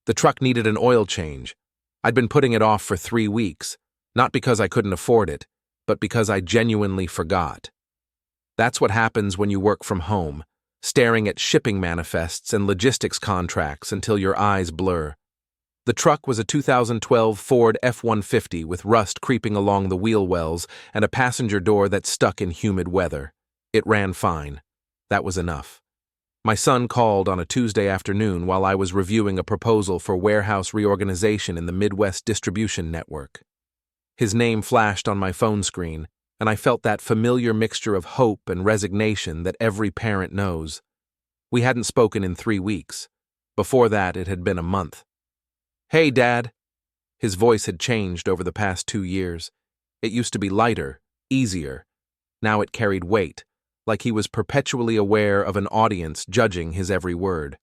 The truck needed an oil change. I'd been putting it off for 3 weeks, not because I couldn't afford it, but because I genuinely forgot. That's what happens when you work from home, staring at shipping manifests and logistics contracts until your eyes blur. The truck was a 2012 Ford F-150 with rust creeping along the wheel wells and a passenger door that stuck in humid weather. It ran fine. That was enough. My son called on a Tuesday afternoon while I was reviewing a proposal for warehouse reorganization in the Midwest distribution network. His name flashed on my phone screen, and I felt that familiar mixture of hope and resignation that every parent knows. We hadn't spoken in 3 weeks. Before that, it had been a month. "Hey, Dad." His voice had changed over the past 2 years. It used to be lighter, easier. Now it carried weight, like he was perpetually aware of an audience judging his every word.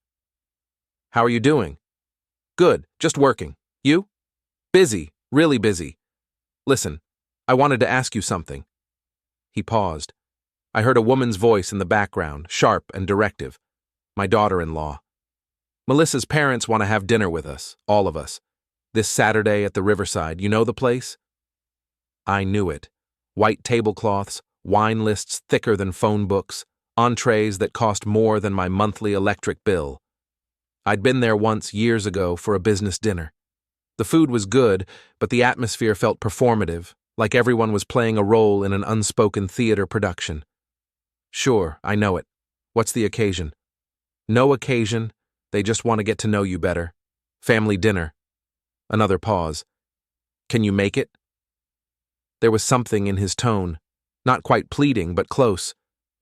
"How are you doing?" "Good, just working. You?" "Busy, really busy. Listen, I wanted to ask you something." He paused. I heard a woman's voice in the background, sharp and directive. My daughter-in-law. "Melissa's parents want to have dinner with us, all of us. This Saturday at the Riverside. You know the place?" I knew it. White tablecloths, wine lists thicker than phone books, entrees that cost more than my monthly electric bill. I'd been there once years ago for a business dinner. The food was good, but the atmosphere felt performative, like everyone was playing a role in an unspoken theater production. "Sure, I know it. What's the occasion?" "No occasion. They just want to get to know you better. Family dinner." Another pause. "Can you make it?" There was something in his tone, not quite pleading but close,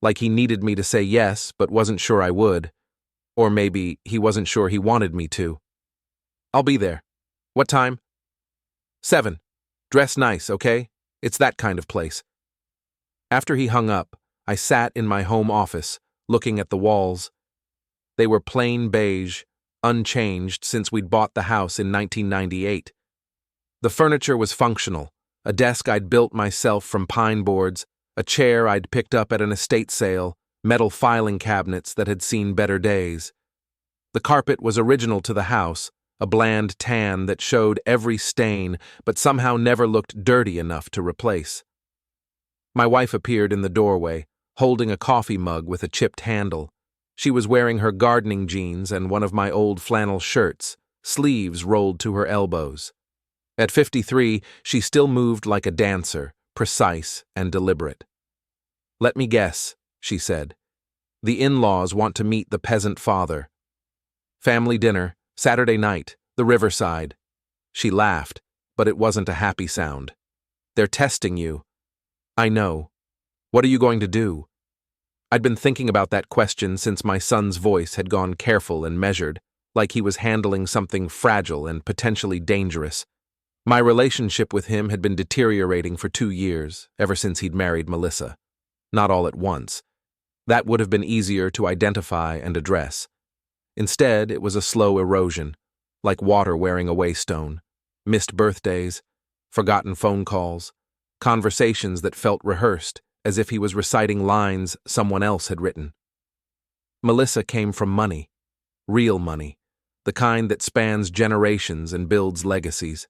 like he needed me to say yes but wasn't sure I would. Or maybe he wasn't sure he wanted me to. "I'll be there. What time?" 7. Dress nice, okay? It's that kind of place." After he hung up, I sat in my home office, looking at the walls. They were plain beige, unchanged since we'd bought the house in 1998. The furniture was functional, a desk I'd built myself from pine boards, a chair I'd picked up at an estate sale, metal filing cabinets that had seen better days. The carpet was original to the house, a bland tan that showed every stain but somehow never looked dirty enough to replace. My wife appeared in the doorway, holding a coffee mug with a chipped handle. She was wearing her gardening jeans and one of my old flannel shirts, sleeves rolled to her elbows. At 53, she still moved like a dancer, precise and deliberate. "Let me guess," she said. "The in-laws want to meet the peasant father. Family dinner, Saturday night, the Riverside." She laughed, but it wasn't a happy sound. "They're testing you." "I know. What are you going to do?" I'd been thinking about that question since my son's voice had gone careful and measured, like he was handling something fragile and potentially dangerous. My relationship with him had been deteriorating for 2 years, ever since he'd married Melissa. Not all at once. That would have been easier to identify and address. Instead, it was a slow erosion, like water wearing away stone. Missed birthdays, forgotten phone calls, conversations that felt rehearsed, as if he was reciting lines someone else had written. Melissa came from money. Real money. The kind that spans generations and builds legacies.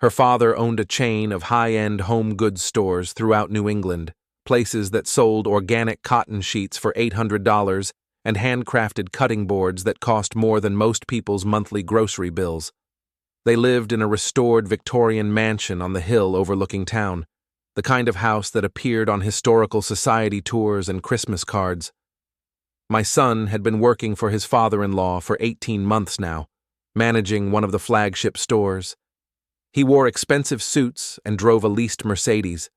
Her father owned a chain of high-end home goods stores throughout New England, places that sold organic cotton sheets for $800 and handcrafted cutting boards that cost more than most people's monthly grocery bills. They lived in a restored Victorian mansion on the hill overlooking town, the kind of house that appeared on historical society tours and Christmas cards. My son had been working for his father-in-law for 18 months now, managing one of the flagship stores. He wore expensive suits and drove a leased Mercedes.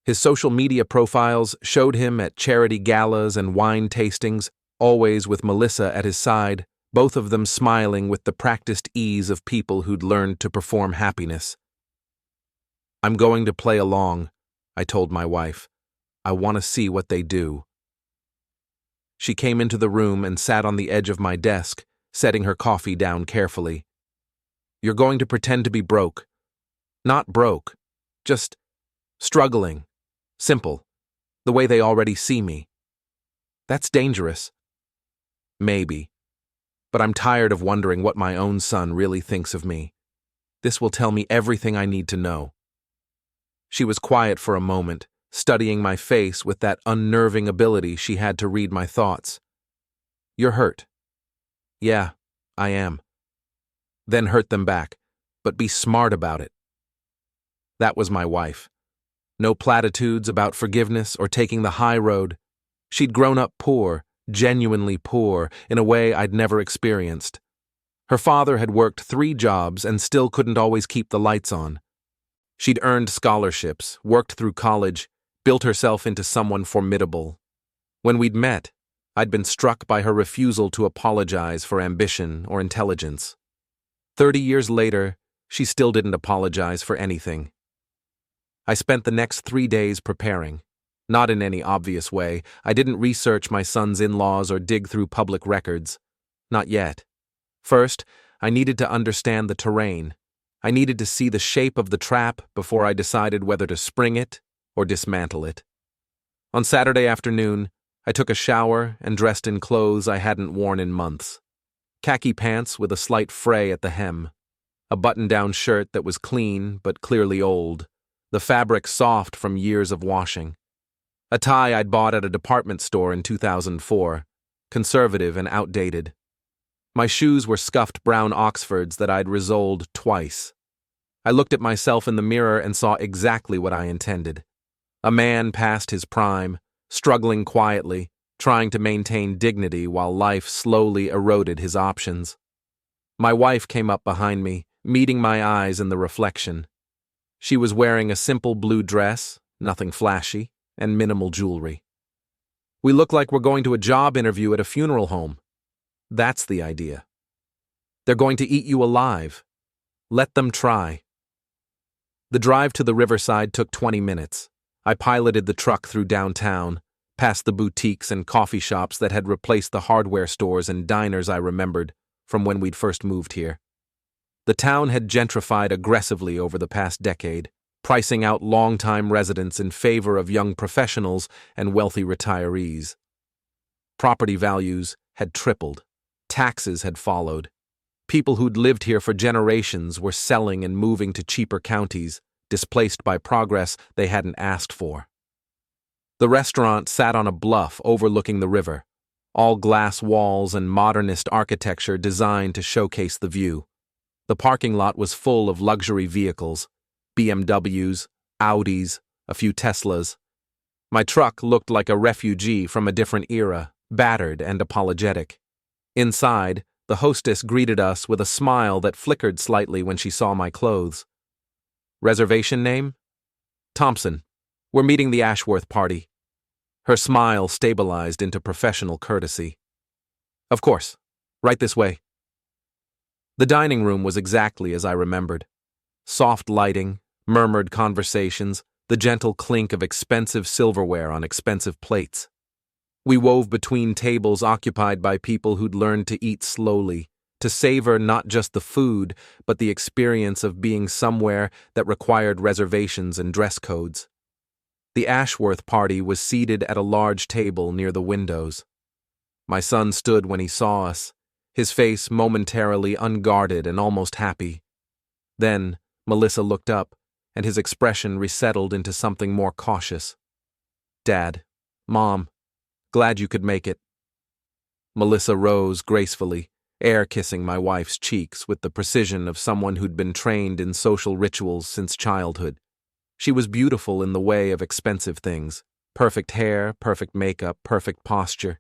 His social media profiles showed him at charity galas and wine tastings, always with Melissa at his side, both of them smiling with the practiced ease of people who'd learned to perform happiness. "I'm going to play along," I told my wife. "I want to see what they do." She came into the room and sat on the edge of my desk, setting her coffee down carefully. "You're going to pretend to be broke. Not broke, just struggling. Simple. The way they already see me." "That's dangerous." "Maybe." but I'm tired of wondering what my own son really thinks of me. This will tell me everything I need to know." She was quiet for a moment, studying my face with that unnerving ability she had to read my thoughts. "You're hurt." "Yeah, I am." "Then hurt them back, but be smart about it." That was my wife. No platitudes about forgiveness or taking the high road. She'd grown up poor, genuinely poor, in a way I'd never experienced. Her father had worked 3 jobs and still couldn't always keep the lights on. She'd earned scholarships, worked through college, built herself into someone formidable. When we'd met, I'd been struck by her refusal to apologize for ambition or intelligence. 30 years later, she still didn't apologize for anything. I spent the next 3 days preparing. Not in any obvious way. I didn't research my son's in-laws or dig through public records. Not yet. First, I needed to understand the terrain. I needed to see the shape of the trap before I decided whether to spring it or dismantle it. On Saturday afternoon, I took a shower and dressed in clothes I hadn't worn in months. Khaki pants with a slight fray at the hem. A button-down shirt that was clean but clearly old. The fabric soft from years of washing. A tie I'd bought at a department store in 2004, conservative and outdated. My shoes were scuffed brown Oxfords that I'd resoled twice. I looked at myself in the mirror and saw exactly what I intended. A man past his prime, struggling quietly, trying to maintain dignity while life slowly eroded his options. My wife came up behind me, meeting my eyes in the reflection. She was wearing a simple blue dress, nothing flashy, and minimal jewelry. "We look like we're going to a job interview at a funeral home." That's the idea. "They're going to eat you alive. Let them try." The drive to the Riverside took 20 minutes. I piloted the truck through downtown, past the boutiques and coffee shops that had replaced the hardware stores and diners I remembered from when we'd first moved here. The town had gentrified aggressively over the past decade, pricing out long-time residents in favor of young professionals and wealthy retirees. Property values had tripled. Taxes had followed. People who'd lived here for generations were selling and moving to cheaper counties, displaced by progress they hadn't asked for. The restaurant sat on a bluff overlooking the river, all glass walls and modernist architecture designed to showcase the view. The parking lot was full of luxury vehicles, BMWs, Audis, a few Teslas. My truck looked like a refugee from a different era, battered and apologetic. Inside, the hostess greeted us with a smile that flickered slightly when she saw my clothes. "Reservation name?" "Thompson. We're meeting the Ashworth party." Her smile stabilized into professional courtesy. "Of course. Right this way." The dining room was exactly as I remembered. Soft lighting, murmured conversations, the gentle clink of expensive silverware on expensive plates. We wove between tables occupied by people who'd learned to eat slowly, to savor not just the food, but the experience of being somewhere that required reservations and dress codes. The Ashworth party was seated at a large table near the windows. My son stood when he saw us, his face momentarily unguarded and almost happy. Then, Melissa looked up, and his expression resettled into something more cautious. "Dad, Mom, glad you could make it." Melissa rose gracefully, air-kissing my wife's cheeks with the precision of someone who'd been trained in social rituals since childhood. She was beautiful in the way of expensive things. Perfect hair, perfect makeup, perfect posture.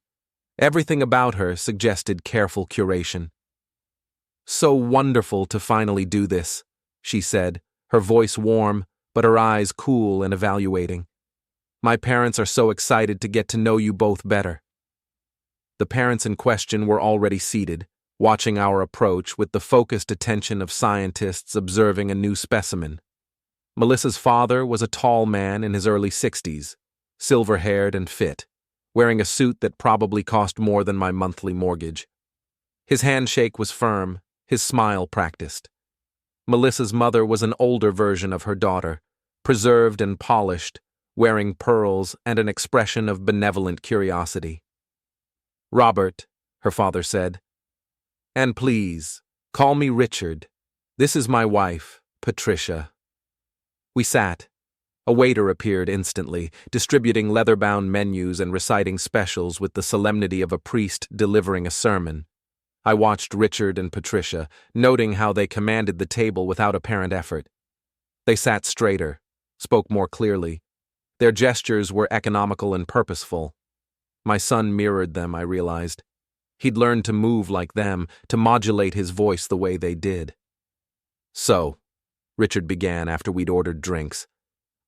Everything about her suggested careful curation. "So wonderful to finally do this," she said, her voice warm, but her eyes cool and evaluating. "My parents are so excited to get to know you both better." The parents in question were already seated, watching our approach with the focused attention of scientists observing a new specimen. Melissa's father was a tall man in his early 60s, silver-haired and fit, wearing a suit that probably cost more than my monthly mortgage. His handshake was firm, his smile practiced. Melissa's mother was an older version of her daughter, preserved and polished, wearing pearls and an expression of benevolent curiosity. "Robert," her father said. And please, call me Richard. This is my wife, Patricia. We sat. A waiter appeared instantly, distributing leather-bound menus and reciting specials with the solemnity of a priest delivering a sermon. I watched Richard and Patricia, noting how they commanded the table without apparent effort. They sat straighter, spoke more clearly. Their gestures were economical and purposeful. My son mirrored them, I realized. He'd learned to move like them, to modulate his voice the way they did. "So," Richard began after we'd ordered drinks,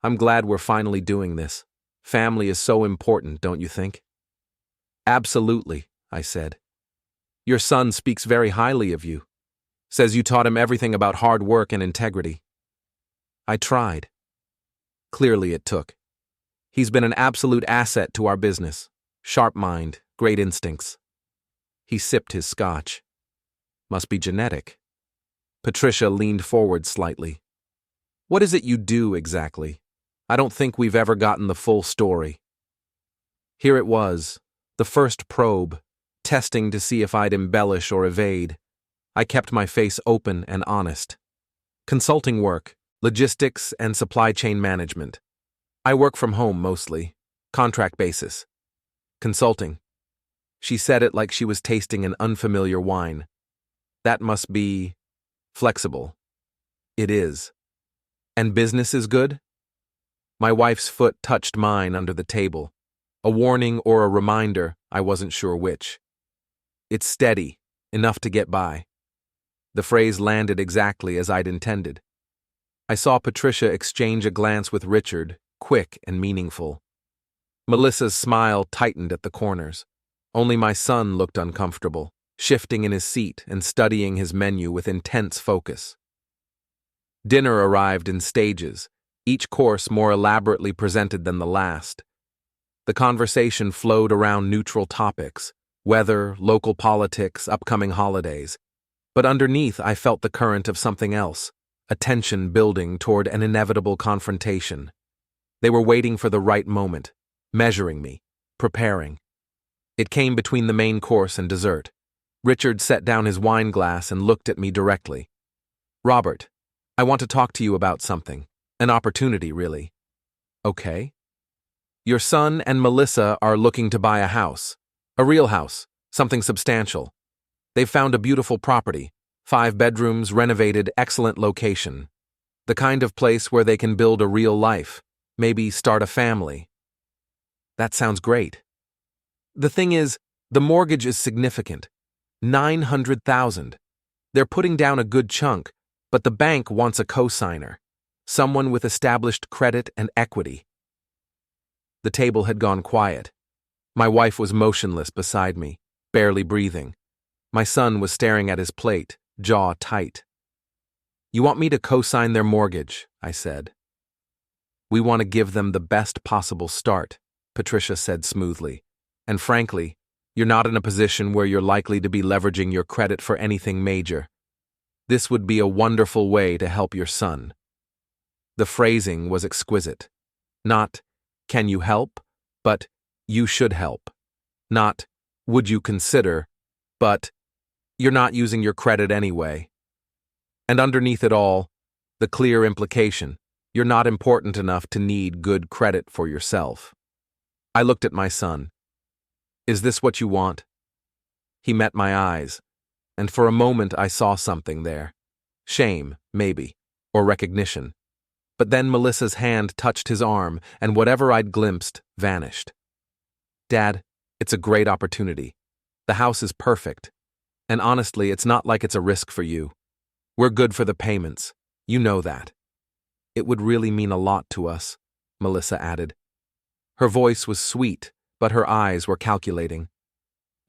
"I'm glad we're finally doing this. Family is so important, don't you think?" "Absolutely," I said. "Your son speaks very highly of you. Says you taught him everything about hard work and integrity." I tried. Clearly it took. He's been an absolute asset to our business. Sharp mind, great instincts. He sipped his scotch. Must be genetic. Patricia leaned forward slightly. "What is it you do exactly? I don't think we've ever gotten the full story." Here it was, the first probe, testing to see if I'd embellish or evade. I kept my face open and honest. "Consulting work, logistics and supply chain management. I work from home mostly, contract basis. Consulting." She said it like she was tasting an unfamiliar wine. "That must be flexible." "It is." "And business is good?" My wife's foot touched mine under the table. A warning or a reminder, I wasn't sure which. "It's steady, enough to get by." The phrase landed exactly as I'd intended. I saw Patricia exchange a glance with Richard, quick and meaningful. Melissa's smile tightened at the corners. Only my son looked uncomfortable, shifting in his seat and studying his menu with intense focus. Dinner arrived in stages, each course more elaborately presented than the last. The conversation flowed around neutral topics, weather, local politics, upcoming holidays. But underneath I felt the current of something else, a tension building toward an inevitable confrontation. They were waiting for the right moment, measuring me, preparing. It came between the main course and dessert. Richard set down his wine glass and looked at me directly. "Robert, I want to talk to you about something. An opportunity, really." "Okay." "Your son and Melissa are looking to buy a house. A real house, something substantial. They've found a beautiful property, 5 bedrooms, renovated, excellent location. The kind of place where they can build a real life, maybe start a family." "That sounds great." "The thing is, the mortgage is significant. $900,000. They're putting down a good chunk, but the bank wants a co-signer, someone with established credit and equity." The table had gone quiet. My wife was motionless beside me, barely breathing. My son was staring at his plate, jaw tight. "You want me to co-sign their mortgage," I said. "We want to give them the best possible start," Patricia said smoothly. "And frankly, you're not in a position where you're likely to be leveraging your credit for anything major. This would be a wonderful way to help your son." The phrasing was exquisite. Not, "Can you help?" but "You should help." Not, "Would you consider?" but "You're not using your credit anyway." And underneath it all, the clear implication, you're not important enough to need good credit for yourself. I looked at my son. "Is this what you want?" He met my eyes, and for a moment I saw something there. Shame, maybe, or recognition. But then Melissa's hand touched his arm, and whatever I'd glimpsed vanished. "Dad, it's a great opportunity. The house is perfect. And honestly, it's not like it's a risk for you. We're good for the payments. You know that." "It would really mean a lot to us," Melissa added. Her voice was sweet, but her eyes were calculating.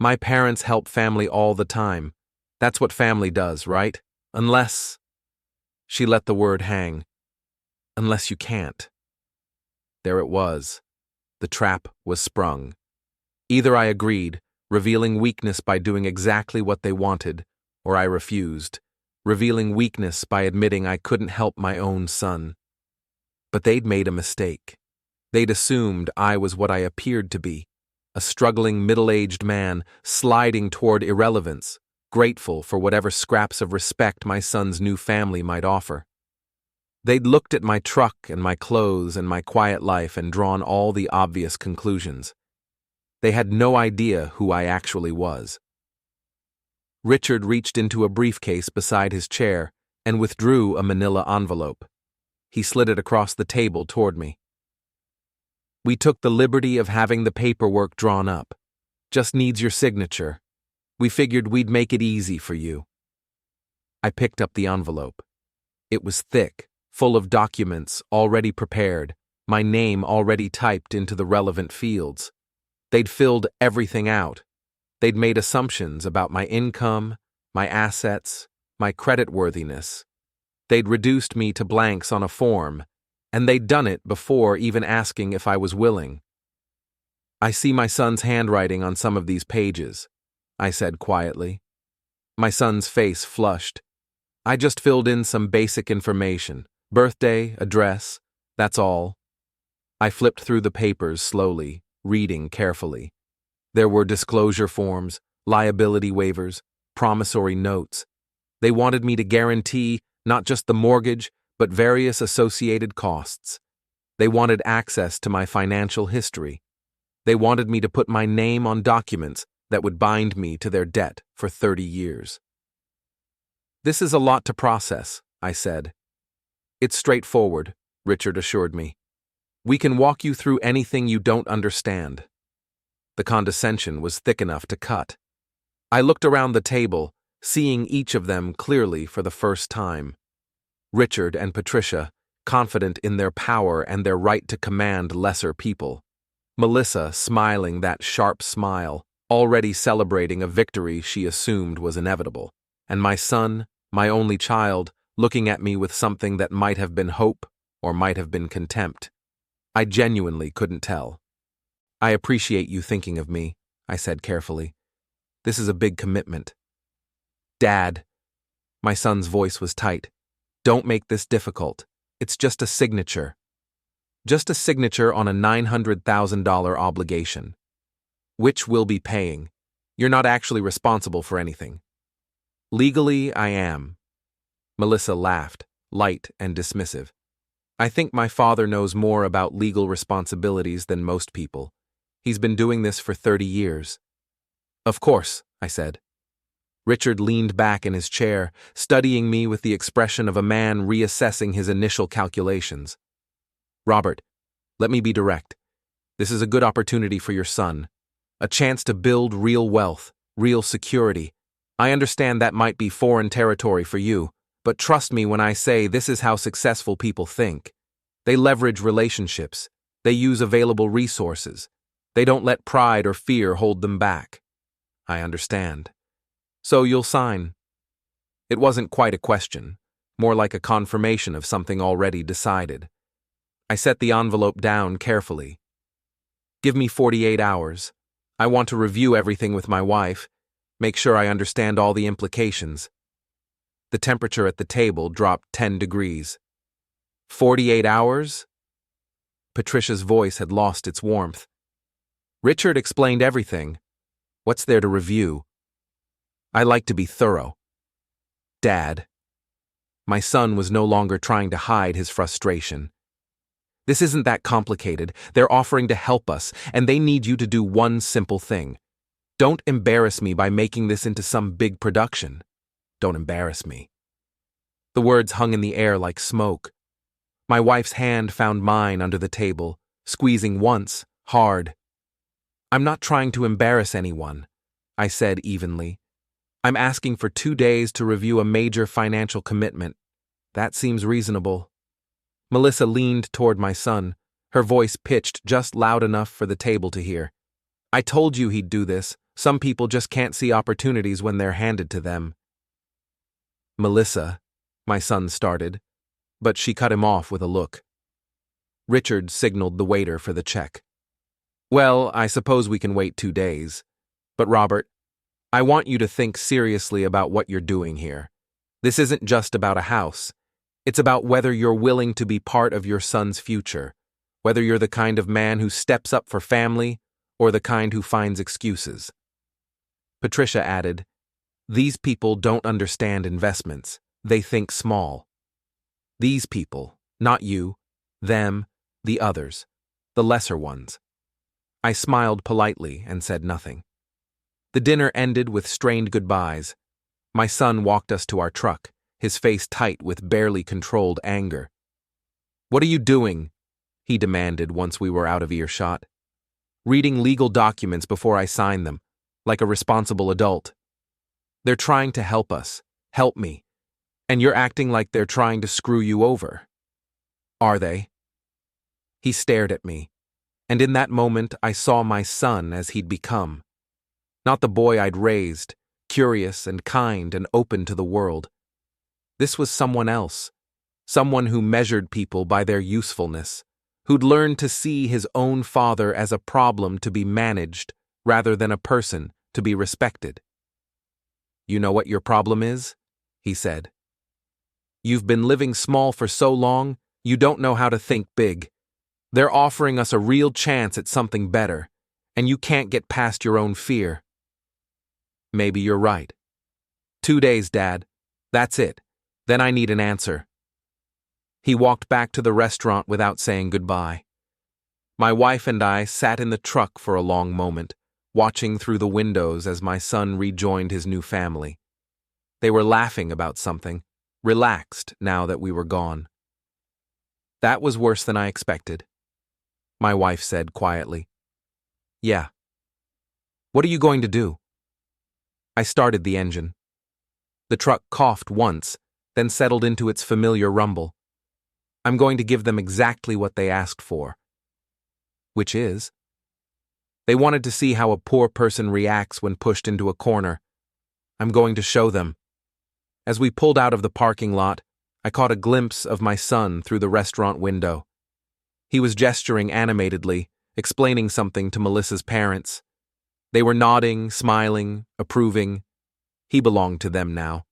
"My parents help family all the time. That's what family does, right? Unless—" She let the word hang. "Unless you can't." There it was. The trap was sprung. Either I agreed, revealing weakness by doing exactly what they wanted, or I refused, revealing weakness by admitting I couldn't help my own son. But they'd made a mistake. They'd assumed I was what I appeared to be, a struggling middle-aged man sliding toward irrelevance, grateful for whatever scraps of respect my son's new family might offer. They'd looked at my truck and my clothes and my quiet life and drawn all the obvious conclusions. They had no idea who I actually was. Richard reached into a briefcase beside his chair and withdrew a manila envelope. He slid it across the table toward me. We took the liberty of having the paperwork drawn up. Just needs your signature. We figured we'd make it easy for you. I picked up the envelope. It was thick, full of documents already prepared, my name already typed into the relevant fields. They'd filled everything out. They'd made assumptions about my income, my assets, my creditworthiness. They'd reduced me to blanks on a form, and they'd done it before even asking if I was willing. I see my son's handwriting on some of these pages, I said quietly. My son's face flushed. I just filled in some basic information. Birthday, address, that's all. I flipped through the papers slowly, reading carefully. There were disclosure forms, liability waivers, promissory notes. They wanted me to guarantee not just the mortgage, but various associated costs. They wanted access to my financial history. They wanted me to put my name on documents that would bind me to their debt for 30 years. This is a lot to process, I said. It's straightforward, Richard assured me. We can walk you through anything you don't understand. The condescension was thick enough to cut. I looked around the table, seeing each of them clearly for the first time. Richard and Patricia, confident in their power and their right to command lesser people. Melissa smiling that sharp smile, already celebrating a victory she assumed was inevitable. And my son, my only child, looking at me with something that might have been hope or might have been contempt. I genuinely couldn't tell. I appreciate you thinking of me, I said carefully. This is a big commitment. Dad, my son's voice was tight. Don't make this difficult. It's just a signature. Just a signature on a $900,000 obligation. Which we'll be paying. You're not actually responsible for anything. Legally, I am. Melissa laughed, light and dismissive. I think my father knows more about legal responsibilities than most people. He's been doing this for 30 years. Of course, I said. Richard leaned back in his chair, studying me with the expression of a man reassessing his initial calculations. Robert, let me be direct. This is a good opportunity for your son. A chance to build real wealth, real security. I understand that might be foreign territory for you, but trust me when I say this is how successful people think. They leverage relationships. They use available resources. They don't let pride or fear hold them back. I understand. So you'll sign. It wasn't quite a question, more like a confirmation of something already decided. I set the envelope down carefully. Give me 48 hours. I want to review everything with my wife, make sure I understand all the implications. The temperature at the table dropped 10 degrees. 48 hours? Patricia's voice had lost its warmth. Richard explained everything. What's there to review? I like to be thorough. Dad. My son was no longer trying to hide his frustration. This isn't that complicated. They're offering to help us, and they need you to do one simple thing. Don't embarrass me by making this into some big production. Don't embarrass me. The words hung in the air like smoke. My wife's hand found mine under the table, squeezing once, hard. I'm not trying to embarrass anyone, I said evenly. I'm asking for 2 days to review a major financial commitment. That seems reasonable. Melissa leaned toward my son, her voice pitched just loud enough for the table to hear. I told you he'd do this. Some people just can't see opportunities when they're handed to them. Melissa, my son started, but she cut him off with a look. Richard signaled the waiter for the check. Well, I suppose we can wait 2 days. But Robert, I want you to think seriously about what you're doing here. This isn't just about a house. It's about whether you're willing to be part of your son's future, whether you're the kind of man who steps up for family or the kind who finds excuses. Patricia added, These people don't understand investments. They think small. These people, not you, them, the others, the lesser ones. I smiled politely and said nothing. The dinner ended with strained goodbyes. My son walked us to our truck, his face tight with barely controlled anger. "What are you doing?" he demanded once we were out of earshot. "Reading legal documents before I sign them, like a responsible adult. They're trying to help us, help me, and you're acting like they're trying to screw you over. Are they?" He stared at me, and in that moment I saw my son as he'd become. Not the boy I'd raised, curious and kind and open to the world. This was someone else, someone who measured people by their usefulness, who'd learned to see his own father as a problem to be managed rather than a person to be respected. "You know what your problem is?" he said. "You've been living small for so long, you don't know how to think big. They're offering us a real chance at something better, and you can't get past your own fear." "Maybe you're right. 2 days, Dad. That's it. Then I need an answer." He walked back to the restaurant without saying goodbye. My wife and I sat in the truck for a long moment, watching through the windows as my son rejoined his new family. They were laughing about something, relaxed now that we were gone. "That was worse than I expected," my wife said quietly. "Yeah. What are you going to do?" I started the engine. The truck coughed once, then settled into its familiar rumble. "I'm going to give them exactly what they asked for." Which is? They wanted to see how a poor person reacts when pushed into a corner. I'm going to show them. As we pulled out of the parking lot, I caught a glimpse of my son through the restaurant window. He was gesturing animatedly, explaining something to Melissa's parents. They were nodding, smiling, approving. He belonged to them now.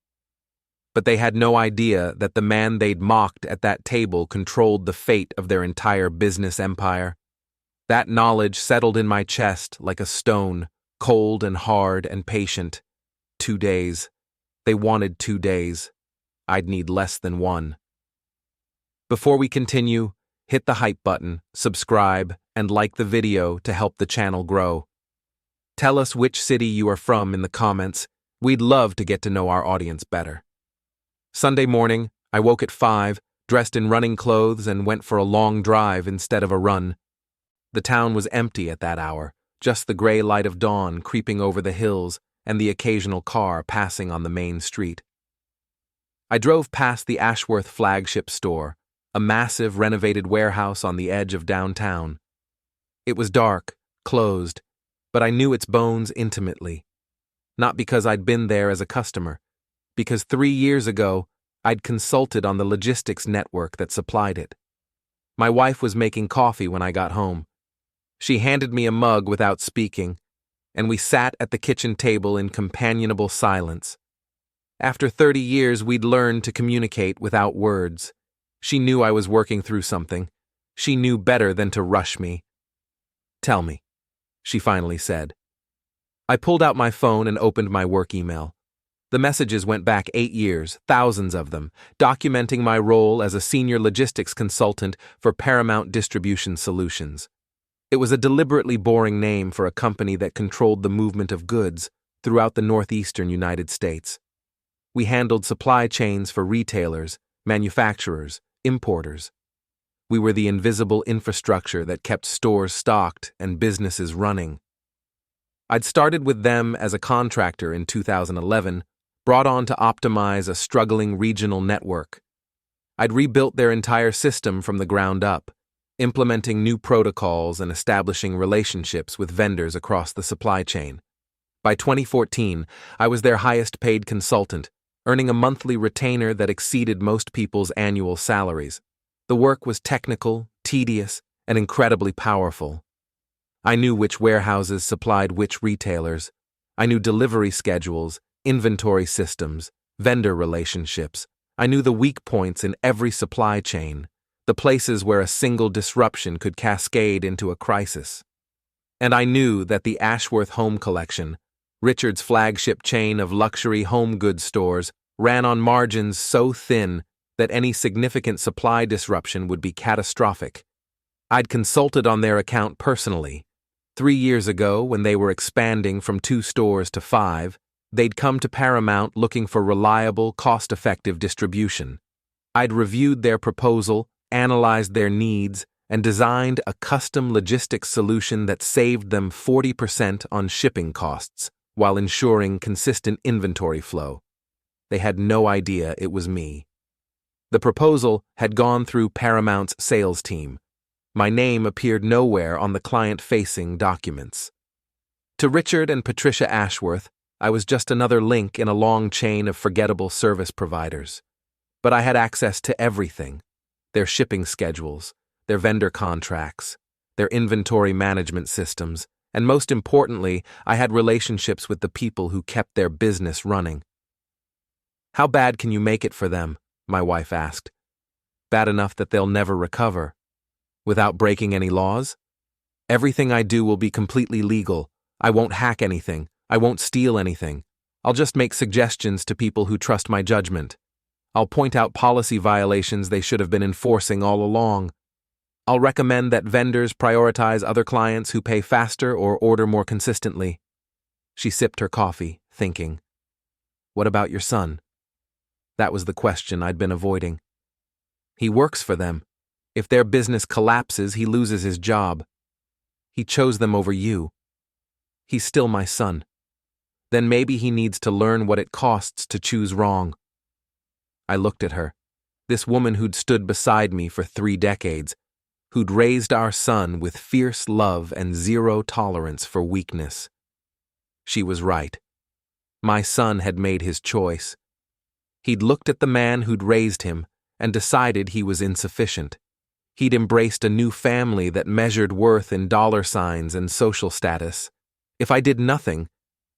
But they had no idea that the man they'd mocked at that table controlled the fate of their entire business empire. That knowledge settled in my chest like a stone, cold and hard and patient. 2 days. They wanted 2 days. I'd need less than 1. Before we continue, hit the hype button, subscribe, and like the video to help the channel grow. Tell us which city you are from in the comments. We'd love to get to know our audience better. Sunday morning, I woke at 5, dressed in running clothes, and went for a long drive instead of a run. The town was empty at that hour, just the gray light of dawn creeping over the hills and the occasional car passing on the main street. I drove past the Ashworth flagship store, a massive renovated warehouse on the edge of downtown. It was dark, closed, but I knew its bones intimately. Not because I'd been there as a customer, because 3 years ago, I'd consulted on the logistics network that supplied it. My wife was making coffee when I got home. She handed me a mug without speaking, and we sat at the kitchen table in companionable silence. After 30 years, we'd learned to communicate without words. She knew I was working through something. She knew better than to rush me. "Tell me," she finally said. I pulled out my phone and opened my work email. The messages went back 8 years, thousands of them, documenting my role as a senior logistics consultant for Paramount Distribution Solutions. It was a deliberately boring name for a company that controlled the movement of goods throughout the northeastern United States. We handled supply chains for retailers, manufacturers, importers. We were the invisible infrastructure that kept stores stocked and businesses running. I'd started with them as a contractor in 2011, brought on to optimize a struggling regional network. I'd rebuilt their entire system from the ground up, implementing new protocols and establishing relationships with vendors across the supply chain. By 2014, I was their highest-paid consultant, earning a monthly retainer that exceeded most people's annual salaries. The work was technical, tedious, and incredibly powerful. I knew which warehouses supplied which retailers. I knew delivery schedules, inventory systems, vendor relationships. I knew the weak points in every supply chain, the places where a single disruption could cascade into a crisis. And I knew that the Ashworth Home Collection, Richard's flagship chain of luxury home goods stores ran on margins so thin that any significant supply disruption would be catastrophic. I'd consulted on their account personally. 3 years ago, when they were expanding from 2 stores to 5, they'd come to Paramount looking for reliable, cost-effective distribution. I'd reviewed their proposal, analyzed their needs, and designed a custom logistics solution that saved them 40% on shipping costs while ensuring consistent inventory flow. They had no idea it was me. The proposal had gone through Paramount's sales team. My name appeared nowhere on the client-facing documents. To Richard and Patricia Ashworth, I was just another link in a long chain of forgettable service providers. But I had access to everything: their shipping schedules, their vendor contracts, their inventory management systems, and most importantly, I had relationships with the people who kept their business running. "How bad can you make it for them?" my wife asked. "Bad enough that they'll never recover. Without breaking any laws? Everything I do will be completely legal. I won't hack anything. I won't steal anything. I'll just make suggestions to people who trust my judgment. I'll point out policy violations they should have been enforcing all along. I'll recommend that vendors prioritize other clients who pay faster or order more consistently." She sipped her coffee, thinking. "What about your son?" That was the question I'd been avoiding. "He works for them. If their business collapses, he loses his job. He chose them over you. He's still my son. Then maybe he needs to learn what it costs to choose wrong." I looked at her, this woman who'd stood beside me for 3 decades, who'd raised our son with fierce love and zero tolerance for weakness. She was right. My son had made his choice. He'd looked at the man who'd raised him and decided he was insufficient. He'd embraced a new family that measured worth in dollar signs and social status. If I did nothing,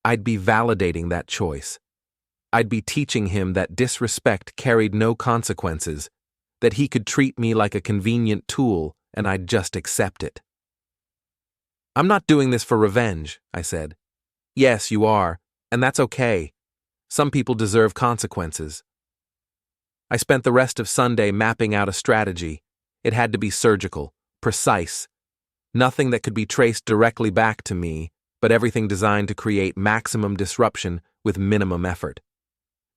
I'd be validating that choice. I'd be teaching him that disrespect carried no consequences, that he could treat me like a convenient tool and I'd just accept it. "I'm not doing this for revenge," I said. "Yes, you are, and that's okay. Some people deserve consequences." I spent the rest of Sunday mapping out a strategy. It had to be surgical, precise. Nothing that could be traced directly back to me, but everything designed to create maximum disruption with minimum effort.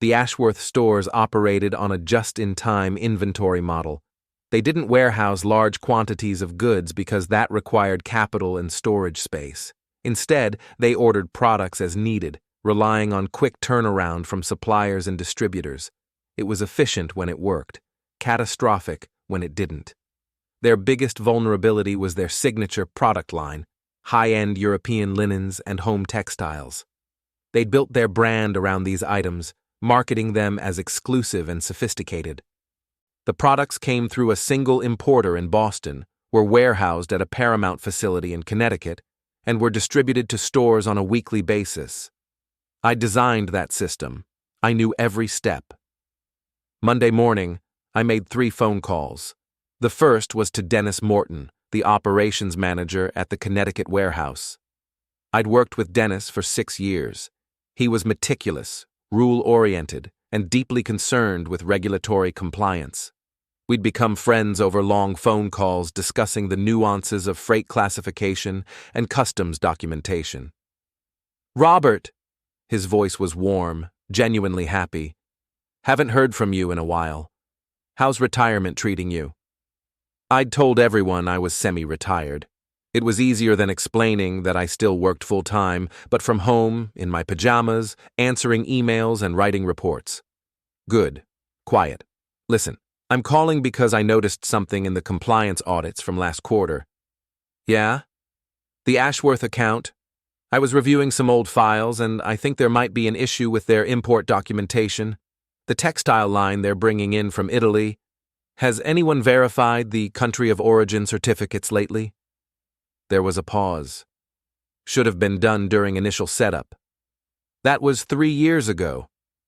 The Ashworth stores operated on a just-in-time inventory model. They didn't warehouse large quantities of goods because that required capital and storage space. Instead, they ordered products as needed, relying on quick turnaround from suppliers and distributors. It was efficient when it worked, catastrophic when it didn't. Their biggest vulnerability was their signature product line: high-end European linens and home textiles. They'd built their brand around these items, marketing them as exclusive and sophisticated. The products came through a single importer in Boston, were warehoused at a Paramount facility in Connecticut, and were distributed to stores on a weekly basis. I designed that system. I knew every step. Monday morning, I made 3 phone calls. The first was to Dennis Morton, the operations manager at the Connecticut warehouse. I'd worked with Dennis for 6 years. He was meticulous, rule-oriented, and deeply concerned with regulatory compliance. We'd become friends over long phone calls discussing the nuances of freight classification and customs documentation. "Robert," his voice was warm, genuinely happy. "Haven't heard from you in a while. How's retirement treating you?" I'd told everyone I was semi-retired. It was easier than explaining that I still worked full-time, but from home, in my pajamas, answering emails and writing reports. "Good. Quiet. Listen, I'm calling because I noticed something in the compliance audits from last quarter." "Yeah?" "The Ashworth account. I was reviewing some old files, and I think there might be an issue with their import documentation. The textile line they're bringing in from Italy. Has anyone verified the country of origin certificates lately?" There was a pause. Should have been done during initial setup. That was 3 years ago.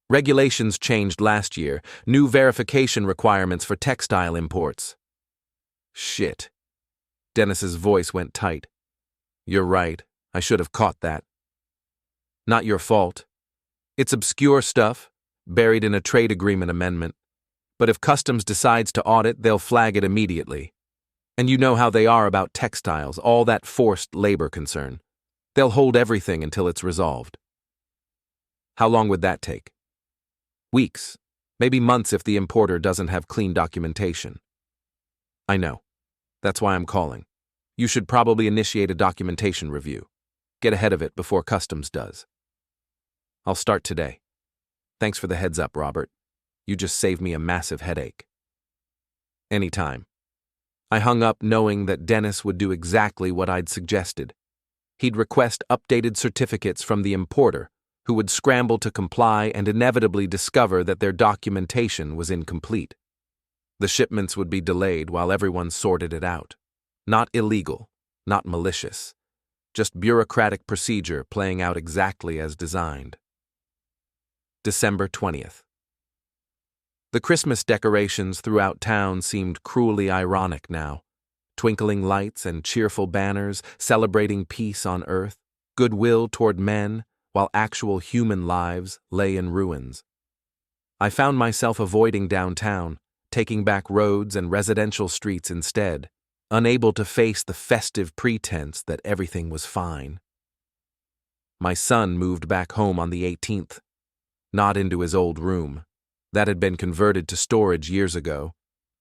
Regulations changed last year, new verification requirements for textile imports. Shit. Dennis's voice went tight. You're right, I should have caught that. Not your fault. It's obscure stuff, buried in a trade agreement amendment. But if Customs decides to audit, they'll flag it immediately. And you know how they are about textiles, all that forced labor concern. They'll hold everything until it's resolved. How long would that take? Weeks, maybe months if the importer doesn't have clean documentation. I know. That's why I'm calling. You should probably initiate a documentation review. Get ahead of it before Customs does. I'll start today. Thanks for the heads up, Robert. You just saved me a massive headache. Anytime. I hung up knowing that Dennis would do exactly what I'd suggested. He'd request updated certificates from the importer, who would scramble to comply and inevitably discover that their documentation was incomplete. The shipments would be delayed while everyone sorted it out. Not illegal, not malicious, just bureaucratic procedure playing out exactly as designed. December 20th. The Christmas decorations throughout town seemed cruelly ironic now. Twinkling lights and cheerful banners celebrating peace on earth, goodwill toward men, while actual human lives lay in ruins. I found myself avoiding downtown, taking back roads and residential streets instead, unable to face the festive pretense that everything was fine. My son moved back home on the 18th, not into his old room. That had been converted to storage years ago.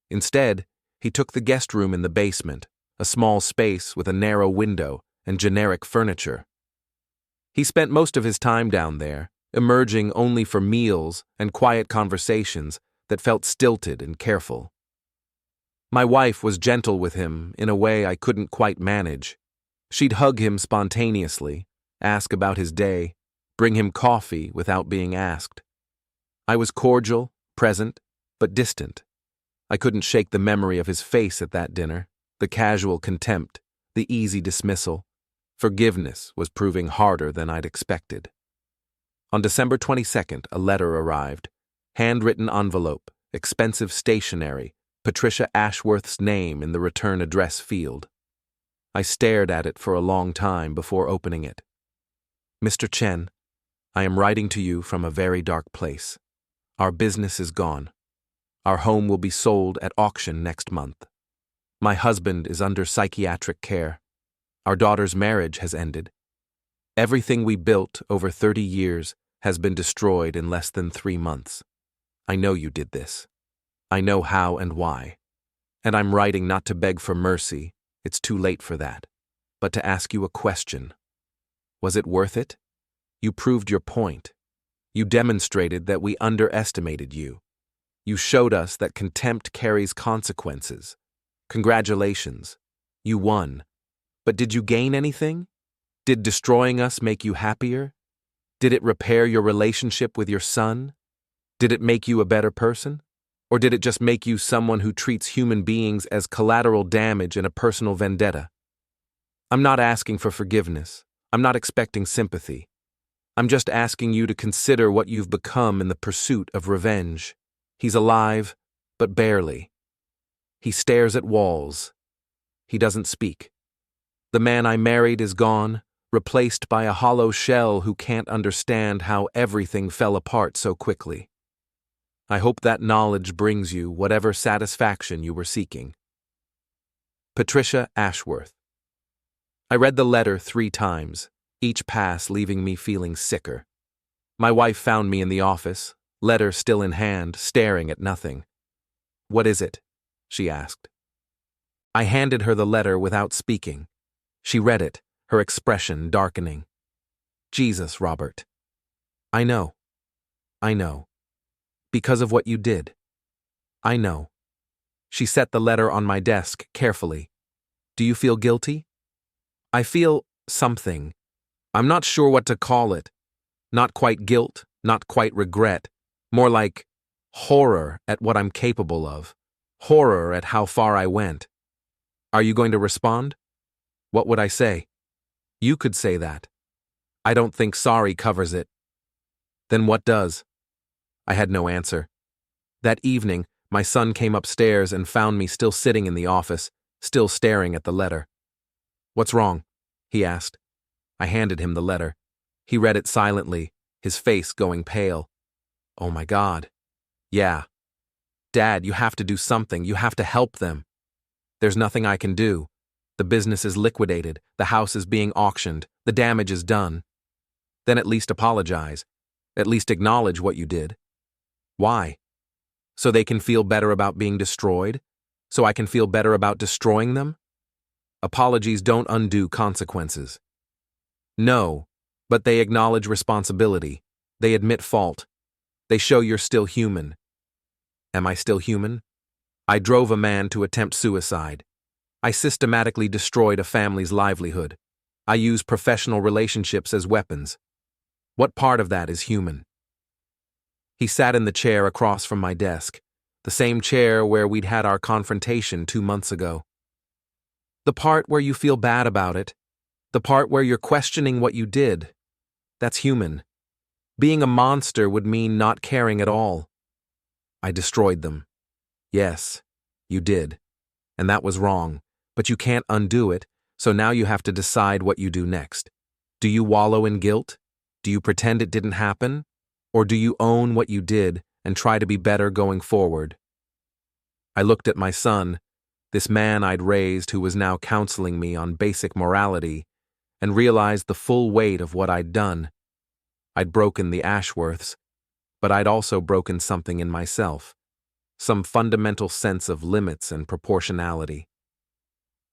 Instead, he took the guest room in the basement, a small space with a narrow window and generic furniture. He spent most of his time down there, emerging only for meals and quiet conversations that felt stilted and careful. My wife was gentle with him in a way I couldn't quite manage. She'd hug him spontaneously, ask about his day, bring him coffee without being asked. I was cordial, present, but distant. I couldn't shake the memory of his face at that dinner, the casual contempt, the easy dismissal. Forgiveness was proving harder than I'd expected. On December 22nd, a letter arrived. Handwritten envelope, expensive stationery, Patricia Ashworth's name in the return address field. I stared at it for a long time before opening it. Mr. Chen, I am writing to you from a very dark place. Our business is gone. Our home will be sold at auction next month. My husband is under psychiatric care. Our daughter's marriage has ended. Everything we built over 30 years has been destroyed in less than 3 months. I know you did this. I know how and why. And I'm writing not to beg for mercy, it's too late for that, but to ask you a question. Was it worth it? You proved your point. You demonstrated that we underestimated you. You showed us that contempt carries consequences. Congratulations. You won. But did you gain anything? Did destroying us make you happier? Did it repair your relationship with your son? Did it make you a better person? Or did it just make you someone who treats human beings as collateral damage in a personal vendetta? I'm not asking for forgiveness. I'm not expecting sympathy. I'm just asking you to consider what you've become in the pursuit of revenge. He's alive, but barely. He stares at walls. He doesn't speak. The man I married is gone, replaced by a hollow shell who can't understand how everything fell apart so quickly. I hope that knowledge brings you whatever satisfaction you were seeking. Patricia Ashworth. I read the letter 3 times, each pass leaving me feeling sicker. My wife found me in the office, letter still in hand, staring at nothing. "What is it?" she asked. I handed her the letter without speaking. She read it, her expression darkening. Jesus, Robert. I know. Because of what you did. I know. She set the letter on my desk carefully. Do you feel guilty? I feel something. I'm not sure what to call it. Not quite guilt, not quite regret. More like horror at what I'm capable of. Horror at how far I went. Are you going to respond? What would I say? You could say that. I don't think sorry covers it. Then what does? I had no answer. That evening, my son came upstairs and found me still sitting in the office, still staring at the letter. What's wrong? He asked. I handed him the letter. He read it silently, his face going pale. Oh my God. Yeah. Dad, you have to do something. You have to help them. There's nothing I can do. The business is liquidated. The house is being auctioned. The damage is done. Then at least apologize. At least acknowledge what you did. Why? So they can feel better about being destroyed? So I can feel better about destroying them? Apologies don't undo consequences. No, but they acknowledge responsibility. They admit fault. They show you're still human. Am I still human? I drove a man to attempt suicide. I systematically destroyed a family's livelihood. I used professional relationships as weapons. What part of that is human? He sat in the chair across from my desk, the same chair where we'd had our confrontation 2 months ago. The part where you feel bad about it, the part where you're questioning what you did, that's human. Being a monster would mean not caring at all. I destroyed them. Yes, you did. And that was wrong, but you can't undo it, so now you have to decide what you do next. Do you wallow in guilt? Do you pretend it didn't happen? Or do you own what you did and try to be better going forward? I looked at my son, this man I'd raised who was now counseling me on basic morality, and realized the full weight of what I'd done. I'd broken the Ashworths, but I'd also broken something in myself, some fundamental sense of limits and proportionality.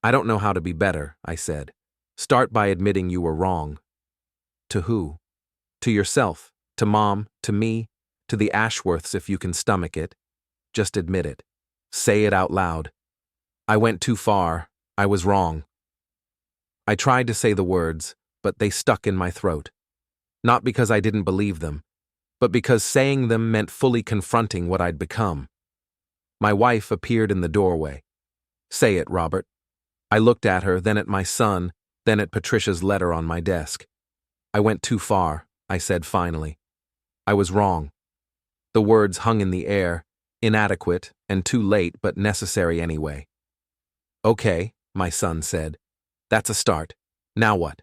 I don't know how to be better, I said. Start by admitting you were wrong. To who? To yourself, to Mom, to me, to the Ashworths if you can stomach it. Just admit it. Say it out loud. I went too far. I was wrong. I tried to say the words, but they stuck in my throat. Not because I didn't believe them, but because saying them meant fully confronting what I'd become. My wife appeared in the doorway. Say it, Robert. I looked at her, then at my son, then at Patricia's letter on my desk. I went too far, I said finally. I was wrong. The words hung in the air, inadequate and too late but necessary anyway. Okay, my son said. That's a start. Now what?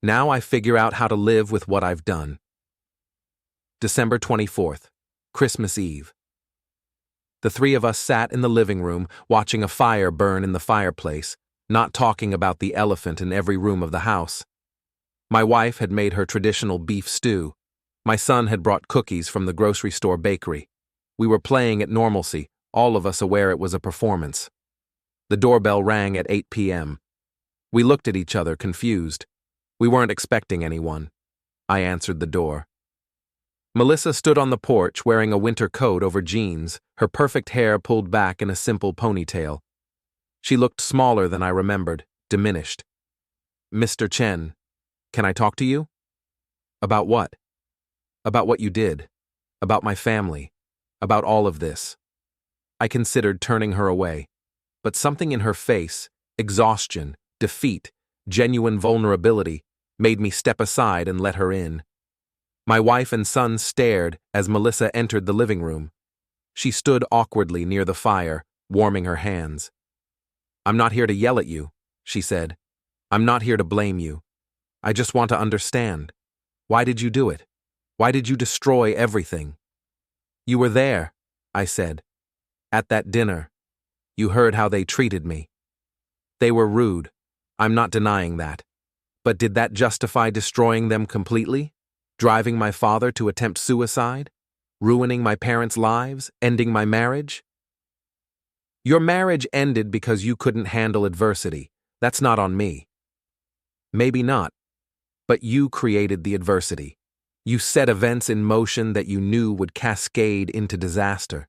Now I figure out how to live with what I've done. December 24th, Christmas Eve. The three of us sat in the living room, watching a fire burn in the fireplace, not talking about the elephant in every room of the house. My wife had made her traditional beef stew. My son had brought cookies from the grocery store bakery. We were playing at normalcy, all of us aware it was a performance. The doorbell rang at 8 p.m. We looked at each other, confused. We weren't expecting anyone. I answered the door. Melissa stood on the porch wearing a winter coat over jeans, her perfect hair pulled back in a simple ponytail. She looked smaller than I remembered, diminished. Mr. Chen, can I talk to you? About what? About what you did. About my family. About all of this. I considered turning her away, but something in her face, exhaustion, defeat, genuine vulnerability, made me step aside and let her in. My wife and son stared as Melissa entered the living room. She stood awkwardly near the fire, warming her hands. I'm not here to yell at you, she said. I'm not here to blame you. I just want to understand. Why did you do it? Why did you destroy everything? You were there, I said. At that dinner. You heard how they treated me. They were rude. I'm not denying that. But did that justify destroying them completely? Driving my father to attempt suicide? Ruining my parents' lives? Ending my marriage? Your marriage ended because you couldn't handle adversity. That's not on me. Maybe not. But you created the adversity. You set events in motion that you knew would cascade into disaster.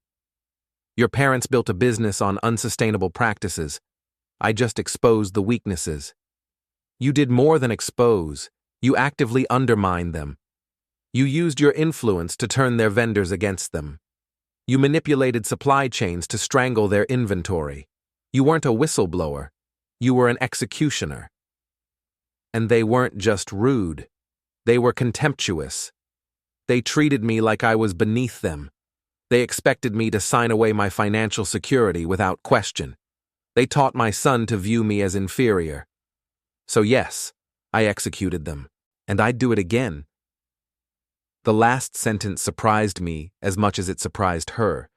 Your parents built a business on unsustainable practices. I just exposed the weaknesses. You did more than expose. You actively undermined them. You used your influence to turn their vendors against them. You manipulated supply chains to strangle their inventory. You weren't a whistleblower. You were an executioner. And they weren't just rude. They were contemptuous. They treated me like I was beneath them. They expected me to sign away my financial security without question. They taught my son to view me as inferior. So yes, I executed them, And I'd do it again. The last sentence surprised me as much as it surprised her.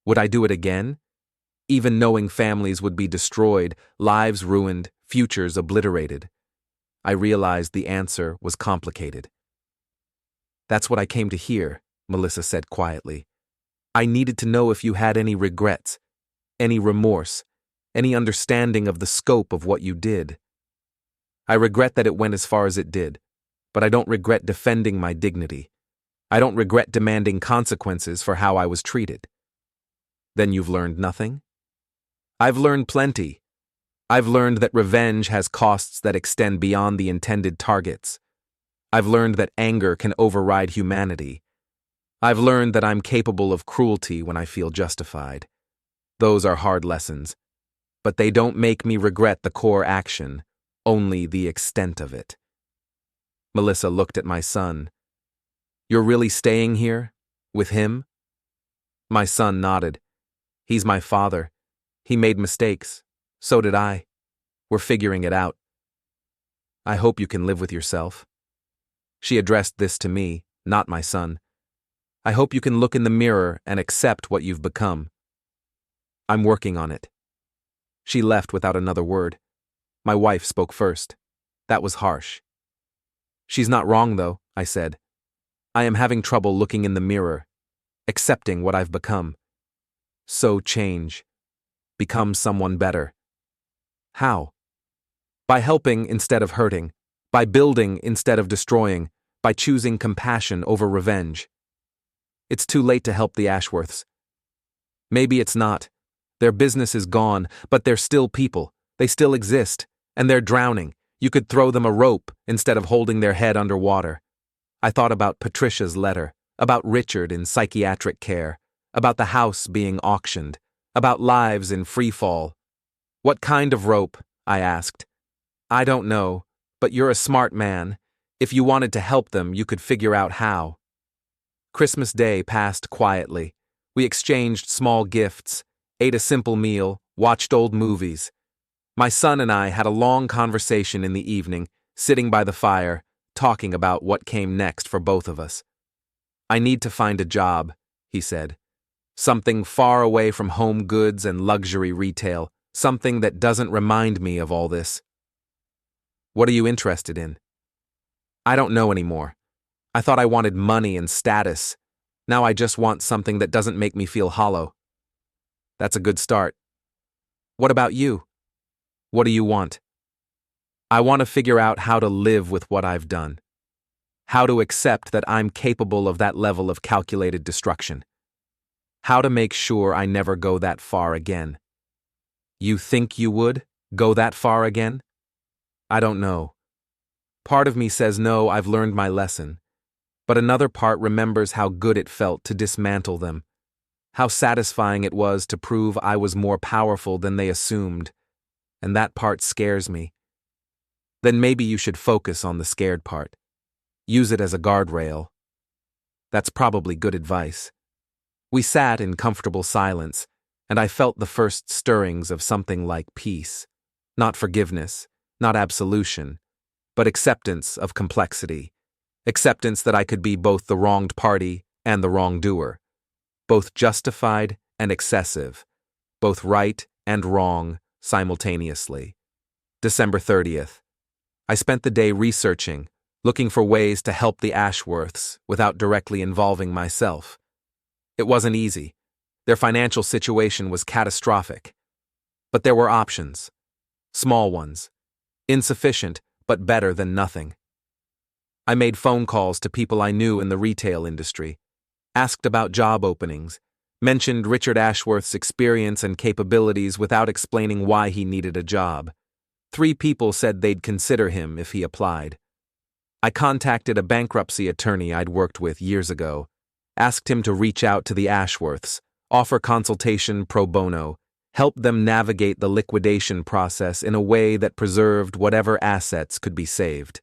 Would I do it again? Even knowing families would be destroyed, lives ruined, futures obliterated. I realized the answer was complicated. That's what I came to hear, Melissa said quietly. I needed to know if you had any regrets, any remorse, any understanding of the scope of what you did. I regret that it went as far as it did, but I don't regret defending my dignity. I don't regret demanding consequences for how I was treated. Then you've learned nothing? I've learned plenty. I've learned that revenge has costs that extend beyond the intended targets. I've learned that anger can override humanity. I've learned that I'm capable of cruelty when I feel justified. Those are hard lessons, but they don't make me regret the core action, only the extent of it. Melissa looked at my son. You're really staying here? With him? My son nodded. He's my father. He made mistakes. So did I. We're figuring it out. I hope you can live with yourself. She addressed this to me, not my son. I hope you can look in the mirror and accept what you've become. I'm working on it. She left without another word. My wife spoke first. That was harsh. She's not wrong, though, I said. I am having trouble looking in the mirror, accepting what I've become. So change. Become someone better. How? By helping instead of hurting, by building instead of destroying, by choosing compassion over revenge. It's too late to help the Ashworths. Maybe it's not. Their business is gone, but they're still people. They still exist, and they're drowning. You could throw them a rope instead of holding their head underwater. I thought about Patricia's letter, about Richard in psychiatric care, about the house being auctioned, about lives in free fall. What kind of rope? I asked. I don't know, but you're a smart man. If you wanted to help them, you could figure out how. Christmas Day passed quietly. We exchanged small gifts, ate a simple meal, watched old movies. My son and I had a long conversation in the evening, sitting by the fire, talking about what came next for both of us. I need to find a job, he said. Something far away from home goods and luxury retail, something that doesn't remind me of all this. What are you interested in? I don't know anymore. I thought I wanted money and status. Now I just want something that doesn't make me feel hollow. That's a good start. What about you? What do you want? I want to figure out how to live with what I've done. How to accept that I'm capable of that level of calculated destruction. How to make sure I never go that far again. You think you would go that far again? I don't know. Part of me says no, I've learned my lesson. But another part remembers how good it felt to dismantle them. How satisfying it was to prove I was more powerful than they assumed. And that part scares me. Then maybe you should focus on the scared part. Use it as a guardrail. That's probably good advice. We sat in comfortable silence, and I felt the first stirrings of something like peace. Not forgiveness, not absolution, but acceptance of complexity. Acceptance that I could be both the wronged party and the wrongdoer. Both justified and excessive. Both right and wrong simultaneously. December 30th. I spent the day researching, looking for ways to help the Ashworths without directly involving myself. It wasn't easy. Their financial situation was catastrophic. But there were options. Small ones. Insufficient, but better than nothing. I made phone calls to people I knew in the retail industry, asked about job openings, mentioned Richard Ashworth's experience and capabilities without explaining why he needed a job. 3 people said they'd consider him if he applied. I contacted a bankruptcy attorney I'd worked with years ago, asked him to reach out to the Ashworths, offer consultation pro bono, help them navigate the liquidation process in a way that preserved whatever assets could be saved.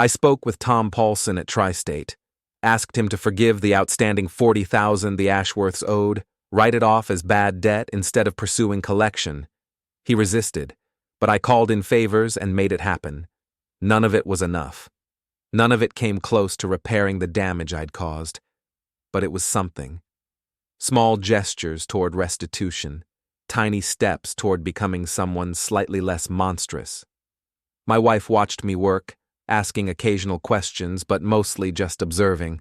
I spoke with Tom Paulson at Tri-State, asked him to forgive the outstanding $40,000 the Ashworths owed, write it off as bad debt instead of pursuing collection. He resisted, but I called in favors and made it happen. None of it was enough. None of it came close to repairing the damage I'd caused, but it was something. Small gestures toward restitution, tiny steps toward becoming someone slightly less monstrous. My wife watched me work, asking occasional questions, but mostly just observing.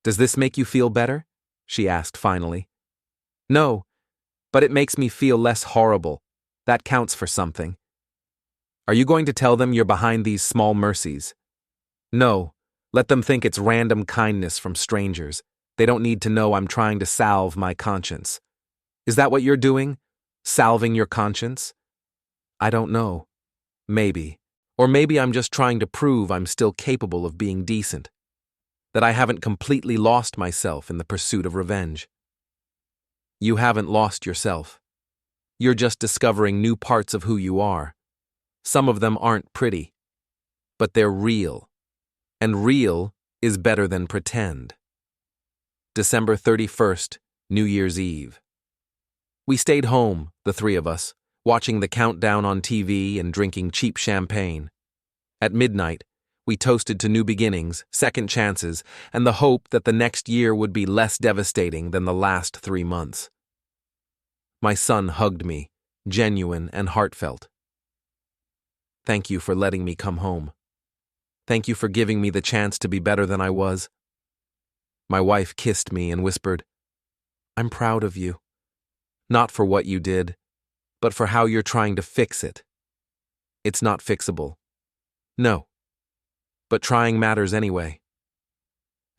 "Does this make you feel better?" she asked finally. "No, but it makes me feel less horrible. That counts for something." "Are you going to tell them you're behind these small mercies?" "No, let them think it's random kindness from strangers. They don't need to know I'm trying to salve my conscience." "Is that what you're doing? Salving your conscience?" "I don't know. Maybe. Or maybe I'm just trying to prove I'm still capable of being decent. That I haven't completely lost myself in the pursuit of revenge." "You haven't lost yourself. You're just discovering new parts of who you are. Some of them aren't pretty, but they're real. And real is better than pretend." December 31st, New Year's Eve. We stayed home, the three of us, watching the countdown on TV and drinking cheap champagne. At midnight, we toasted to new beginnings, second chances, and the hope that the next year would be less devastating than the last 3 months. My son hugged me, genuine and heartfelt. "Thank you for letting me come home. Thank you for giving me the chance to be better than I was." My wife kissed me and whispered, "I'm proud of you. Not for what you did, but for how you're trying to fix it. It's not fixable. No. But trying matters anyway."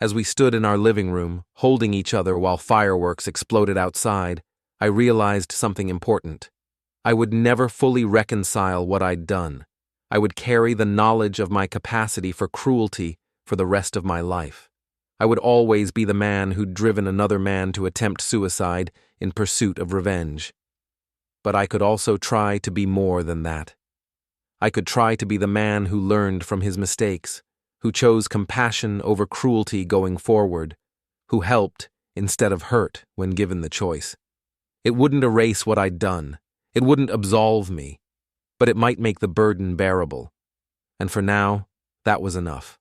As we stood in our living room, holding each other while fireworks exploded outside, I realized something important. I would never fully reconcile what I'd done. I would carry the knowledge of my capacity for cruelty for the rest of my life. I would always be the man who'd driven another man to attempt suicide in pursuit of revenge. But I could also try to be more than that. I could try to be the man who learned from his mistakes, who chose compassion over cruelty going forward, who helped instead of hurt when given the choice. It wouldn't erase what I'd done. It wouldn't absolve me, but it might make the burden bearable. And for now, that was enough.